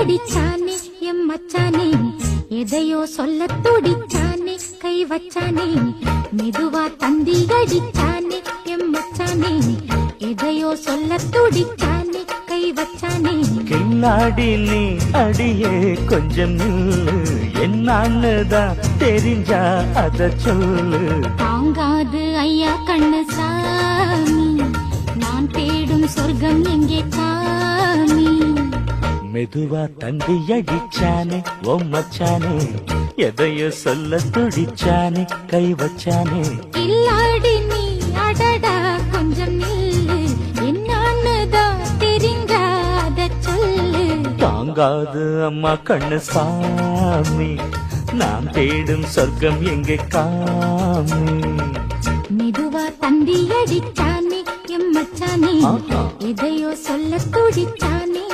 அடிச்சானே M மச்சானே, எதையோ சொல்ல துடிச்சானே கை வச்சானே, மெதுவா தந்தி அடிச்சானே எம் மச்சானே, எதையோ சொல்ல துடிச்சானே கை வச்சானே. கில்லாடி நீ அடியே கொஞ்சம் நில்லு, என்னான்னுதான் தெரிஞ்சா அத சொல்லு. தாங்காது ஐயா கண்ணு சாமி, நான் தேடும் சொர்க்கம் எங்கே சாமி. மெதுவா தந்தி அடிச்சானே ஓ மச்சானே, எதையோ சொல்ல துடிச்சானே கை வச்சானே. கில்லாடி நீ அடடா கொஞ்சம் நில்லு, என்னான்னுதான் தெரிஞ்சாத சொல்லு. தாங்காது அம்மா கண்ணு சாமி, நான் தேடும் சொர்க்கம் எங்கே காமி. மெதுவா தந்தி அடிச்சானே எம் மச்சானே, எதையோ சொல்ல துடிச்சானே.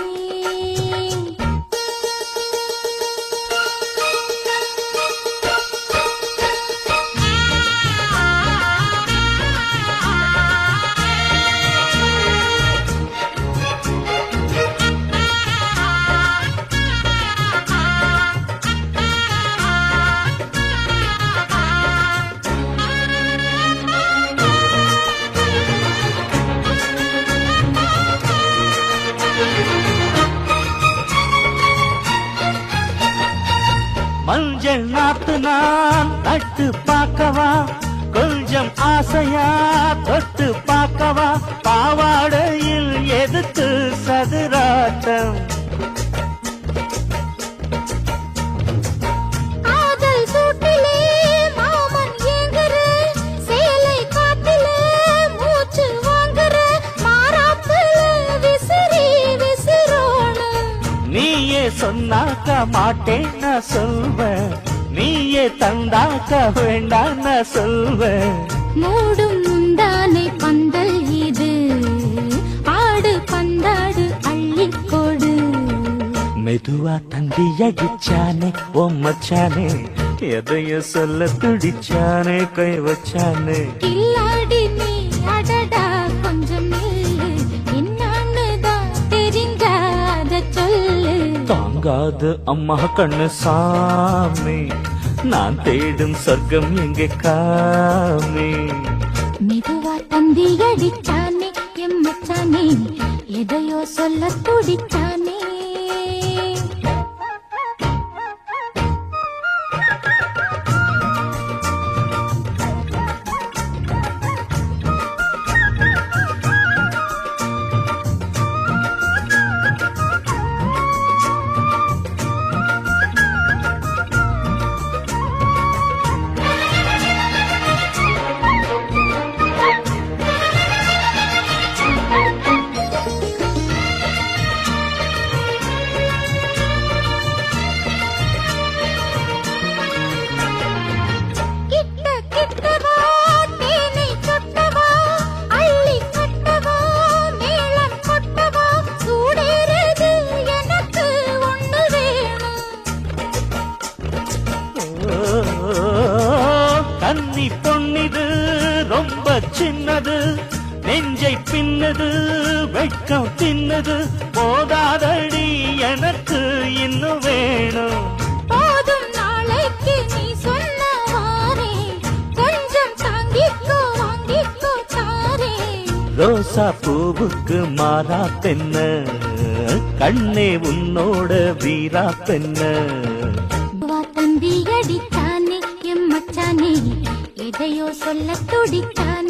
மஞ்சள் நாத்து நான் நட்டு பார்க்கவா, கொஞ்சம் ஆசையா தொட்டு பார்க்கவா, பாவாடையில் எதுக்கு சதுராட்டம். காதல் சூட்டிலே மாமன் ஏங்குற, சேலை காட்டிலே மூச்சு வாங்குற, மாறாப்புல விசிறி விசிறோணும். நீயே சொன்னாக்க மாட்டேன் நான் சொல்வேன், நீயே தந்தாக்க வேண்டாம் நான் சொல்வேன். மூடும் முந்தானை பந்தல் இது, ஆடு பந்தாடு அள்ளிக்கொடு. மெதுவா தந்தி அடிச்சானே ஓ மச்சானே, எதையோ சொல்ல துடிச்சானே கை வச்சானே. கில்லாடி நீ அடடா கொஞ்சம் நில்லு, என்னான்னுதான் தெரிஞ்சாத சொல்லு. தாங்காது அம்மா கண்ணு சாமி, நான் தேடும் சொர்க்கம் எங்கே காமி. மெதுவா தந்தி அடிச்சானே எம் மச்சானே, எதையோ சொல்ல துடிச்சானே. கன்னி பொன்னிது ரொம்ப சின்னது, நெஞ்சை பின்னது வெட்கம் தின்னது, போதாதடி எனக்கு இன்னும் வேணும். போதும் நாளைக்கு நீ சொன்னவாரே, கொஞ்சம் தாங்கிக்கோ வாங்கிக்கோ தாரே. ரோசா பூவுக்கு மாறா பெண்ண, கண்ணே உன்னோட வீரா பெண்ண. தந்தி அடிச்சானே எம் மச்சானே, எதையோ சொல்ல துடிச்சானே